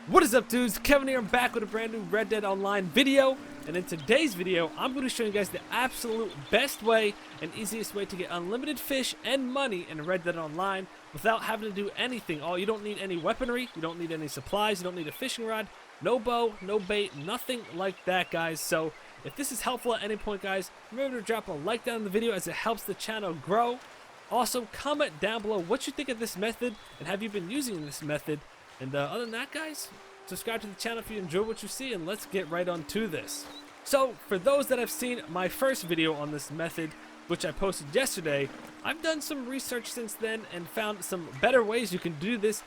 What is up, dudes? Kevin here. I'm back with a brand new Red Dead Online video, and in today's video I'm going to show you guys the absolute best way and easiest way to get unlimited fish and money in Red Dead Online without having to do anything. You don't need any weaponry, you don't need any supplies, you don't need a fishing rod, no bow, no bait, nothing like that, guys. So if this is helpful at any point, guys, remember to drop a like down in the video as it helps the channel grow. Also, comment down below what you think of this method and have you been using this method. And other than that, guys, subscribe to the channel if you enjoy what you see, and let's get right on to this. So, for those that have seen my first video on this method, which I posted yesterday, I've done some research since then and found some better ways you can do this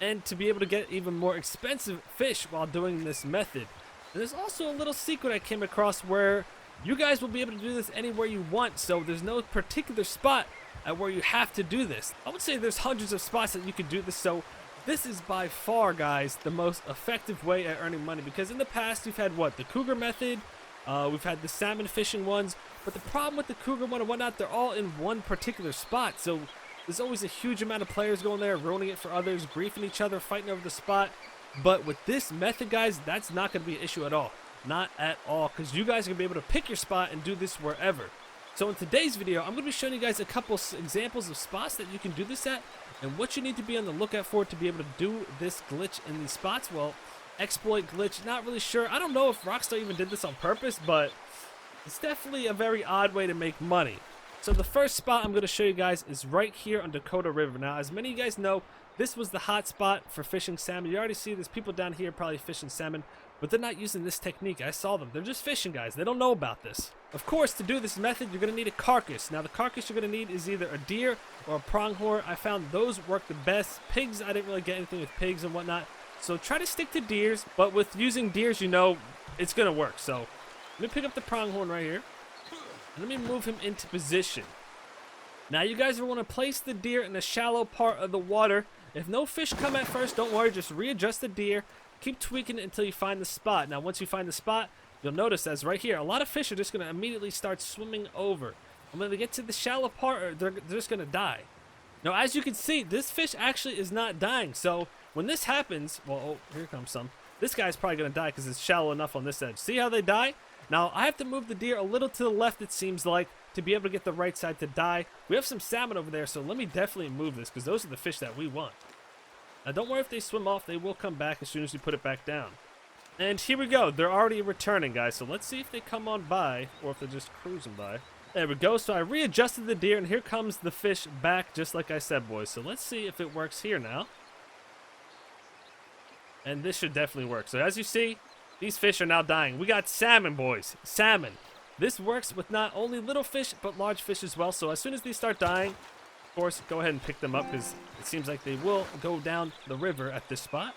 and to be able to get even more expensive fish while doing this method. And there's also a little secret I came across where you guys will be able to do this anywhere you want, so there's no particular spot at where you have to do this. I would say there's hundreds of spots that you could do this, so this is by far, guys, the most effective way at earning money, because in the past we've had the cougar method, we've had the salmon fishing ones, but the problem with the cougar one and whatnot, they're all in one particular spot, so there's always a huge amount of players going there, ruining it for others, griefing each other, fighting over the spot. But with this method, guys, that's not going to be an issue at all. Not at all, because you guys are going to be able to pick your spot and do this wherever. So in today's video, I'm going to be showing you guys a couple examples of spots that you can do this at, and what you need to be on the lookout for to be able to do this glitch in these spots. Well, exploit glitch, not really sure. I don't know if Rockstar even did this on purpose, but it's definitely a very odd way to make money. So the first spot I'm going to show you guys is right here on Dakota River. Now, as many of you guys know, this was the hot spot for fishing salmon. You already see there's people down here probably fishing salmon, but they're not using this technique. I saw them. They're just fishing, guys. They don't know about this. Of course, to do this method, you're going to need a carcass. Now, the carcass you're going to need is either a deer or a pronghorn. I found those work the best. Pigs, I didn't really get anything with pigs and whatnot. So try to stick to deers, but with using deers, you know, it's going to work. So let me pick up the pronghorn right here. And let me move him into position. Now, you guys will want to place the deer in the shallow part of the water. If no fish come at first, don't worry. Just readjust the deer. Keep tweaking it until you find the spot. Now, once you find the spot, you'll notice as right here, a lot of fish are just going to immediately start swimming over. And when they get to the shallow part, they're just going to die. Now, as you can see, this fish actually is not dying. So when this happens, well, oh, here comes some. This guy's probably going to die because it's shallow enough on this edge. See how they die? Now, I have to move the deer a little to the left, it seems like, to be able to get the right side to die. We have some salmon over there, so let me definitely move this because those are the fish that we want. Now, don't worry if they swim off. They will come back as soon as you put it back down. And here we go. They're already returning, guys. So let's see if they come on by or if they're just cruising by. There we go. So I readjusted the deer, and here comes the fish back, just like I said, boys. So let's see if it works here now. And this should definitely work. So as you see, these fish are now dying. We got salmon, boys. Salmon. This works with not only little fish, but large fish as well. So as soon as these start dying, of course, go ahead and pick them up because it seems like they will go down the river at this spot.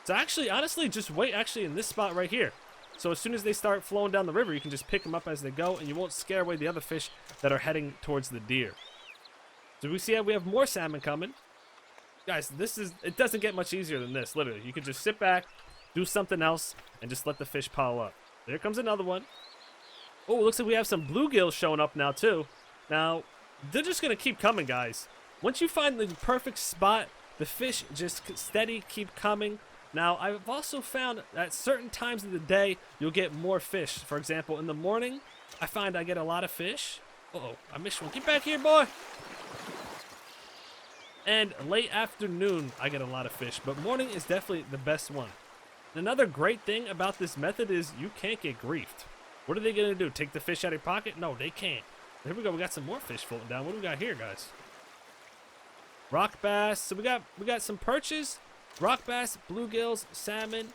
So actually, honestly, just wait in this spot right here. So as soon as they start flowing down the river, you can just pick them up as they go, and you won't scare away the other fish that are heading towards the deer. So we see how we have more salmon coming. Guys, it doesn't get much easier than this, literally. You can just sit back, do something else, and just let the fish pile up. There comes another one. Oh, looks like we have some bluegill showing up now, too. Now, they're just going to keep coming, guys. Once you find the perfect spot, the fish just steady keep coming. Now, I've also found at certain times of the day, you'll get more fish. For example, in the morning, I find I get a lot of fish. Uh-oh, I missed one. Get back here, boy. And late afternoon, I get a lot of fish. But morning is definitely the best one. Another great thing about this method is you can't get griefed. What are they going to do? Take the fish out of your pocket? No, they can't. Here we go. We got some more fish floating down. What do we got here, guys? Rock bass. So we got some perches, rock bass, bluegills, salmon.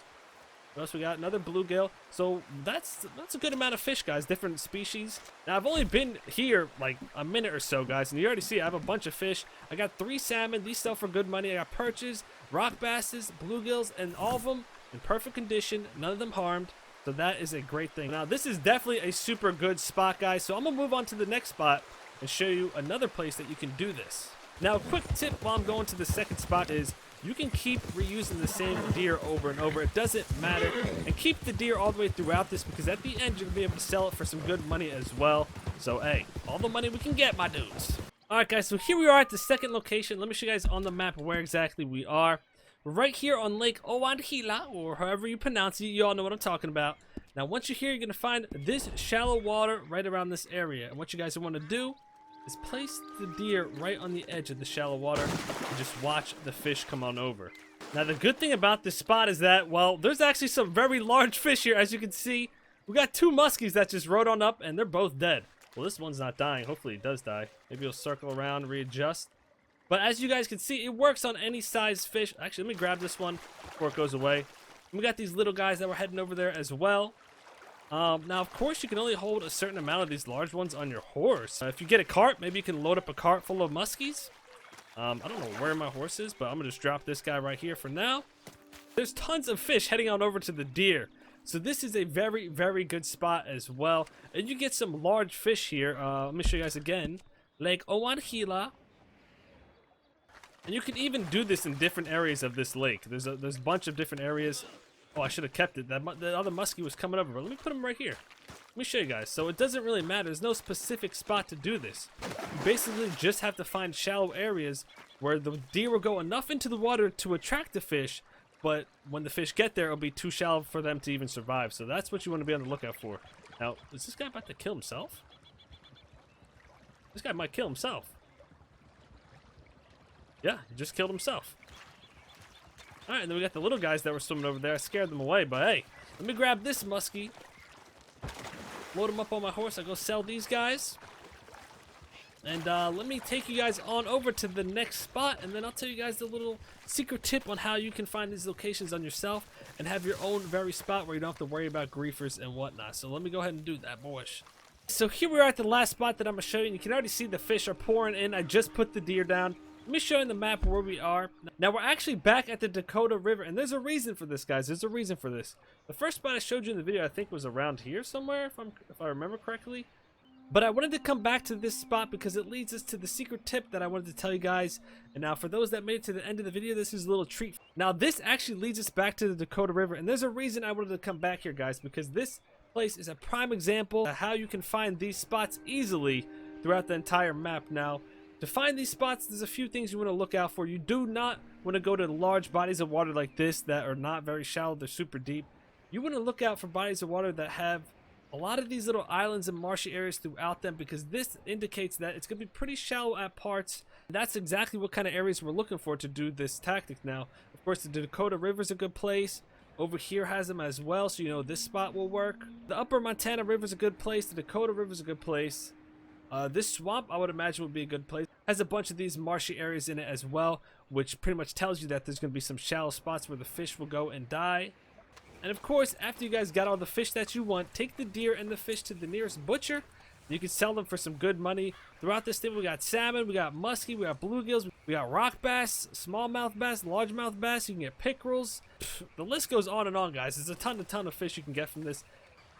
What else we got? Another bluegill. So that's a good amount of fish, guys. Different species. Now I've only been here like a minute or so, guys, and you already see I have a bunch of fish. I got 3 salmon. These sell for good money. I got perches, rock basses, bluegills, and all of them in perfect condition. None of them harmed. So that is a great thing. Now this is definitely a super good spot, guys. So I'm gonna move on to the next spot and show you another place that you can do this. Now, a quick tip while I'm going to the second spot is you can keep reusing the same deer over and over. It doesn't matter. And keep the deer all the way throughout this because at the end, you're going to be able to sell it for some good money as well. So, hey, all the money we can get, my dudes. Alright, guys, so here we are at the second location. Let me show you guys on the map where exactly we are. We're right here on Lake Owanhila, or however you pronounce it. You all know what I'm talking about. Now, once you're here, you're going to find this shallow water right around this area. And what you guys want to do is place the deer right on the edge of the shallow water and just watch the fish come on over. Now, the good thing about this spot is that, well, there's actually some very large fish here. As you can see, we got 2 muskies that just rode on up, and they're both dead. Well, this one's not dying. Hopefully it does die. Maybe he'll circle around, readjust. But as you guys can see, it works on any size fish. Actually, let me grab this one before it goes away. And we got these little guys that were heading over there as well. Now, of course, you can only hold a certain amount of these large ones on your horse. If you get a cart, maybe you can load up a cart full of muskies. I don't know where my horse is, but I'm going to just drop this guy right here for now. There's tons of fish heading on over to the deer. So this is a very, very good spot as well. And you get some large fish here. Let me show you guys again. Lake Owanhila. And you can even do this in different areas of this lake. There's a bunch of different areas. Oh, I should have kept it. The other muskie was coming over. But let me put him right here. Let me show you guys. So it doesn't really matter. There's no specific spot to do this. You basically just have to find shallow areas where the deer will go enough into the water to attract the fish, but when the fish get there, it'll be too shallow for them to even survive. So that's what you want to be on the lookout for. Now, is this guy about to kill himself? This guy might kill himself. Yeah, he just killed himself. Alright, and then we got the little guys that were swimming over there. I scared them away, but hey, let me grab this muskie. Load them up on my horse. I go sell these guys. And let me take you guys on over to the next spot, and then I'll tell you guys the little secret tip on how you can find these locations on yourself and have your own very spot where you don't have to worry about griefers and whatnot. So let me go ahead and do that, boys. So here we are at the last spot that I'm going to show you, and you can already see the fish are pouring in. I just put the deer down. Let me show you the map where we are. Now we're actually back at the Dakota River, and there's a reason for this, guys. There's a reason for this. The first spot I showed you in the video, I think, was around here somewhere, if I remember correctly. But I wanted to come back to this spot because it leads us to the secret tip that I wanted to tell you guys. And now for those that made it to the end of the video, this is a little treat. Now this actually leads us back to the Dakota River, and there's a reason I wanted to come back here, guys, because this place is a prime example of how you can find these spots easily throughout the entire map. Now, to find these spots, there's a few things you want to look out for. You do not want to go to large bodies of water like this that are not very shallow, they're super deep. You want to look out for bodies of water that have a lot of these little islands and marshy areas throughout them, because this indicates that it's going to be pretty shallow at parts. That's exactly what kind of areas we're looking for to do this tactic. Now, of course, the Dakota River is a good place. Over here has them as well, so you know this spot will work. The Upper Montana River is a good place. The Dakota River is a good place. This swamp, I would imagine, would be a good place. Has a bunch of these marshy areas in it as well, which pretty much tells you that there's going to be some shallow spots where the fish will go and die. And of course, after you guys got all the fish that you want, take the deer and the fish to the nearest butcher. You can sell them for some good money. Throughout this thing, we got salmon, we got muskie, we got bluegills, we got rock bass, smallmouth bass, largemouth bass. You can get pickerels. The list goes on and on, guys. There's a ton of fish you can get from this.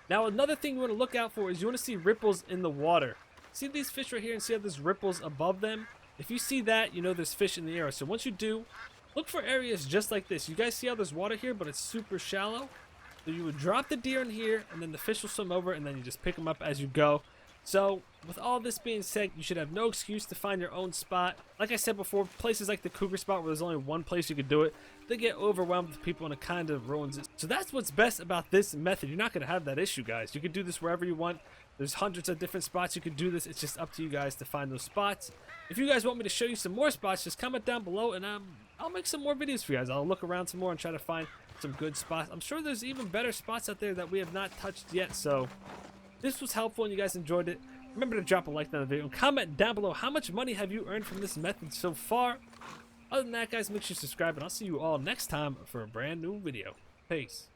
Now, another thing you want to look out for is you want to see ripples in the water. See these fish right here and see how there's ripples above them? If you see that, you know there's fish in the area. So once you do, look for areas just like this. You guys see how there's water here, but it's super shallow? So you would drop the deer in here, and then the fish will swim over, and then you just pick them up as you go. So, with all this being said, you should have no excuse to find your own spot. Like I said before, places like the cougar spot where there's only one place you could do it, they get overwhelmed with people and it kind of ruins it. So that's what's best about this method. You're not going to have that issue, guys. You can do this wherever you want. There's hundreds of different spots you can do this. It's just up to you guys to find those spots. If you guys want me to show you some more spots, just comment down below, and I'll make some more videos for you guys. I'll look around some more and try to find some good spots. I'm sure there's even better spots out there that we have not touched yet. So this was helpful and you guys enjoyed it. Remember to drop a like on the video and comment down below how much money have you earned from this method so far. Other than that, guys, make sure you subscribe, and I'll see you all next time for a brand new video. Peace.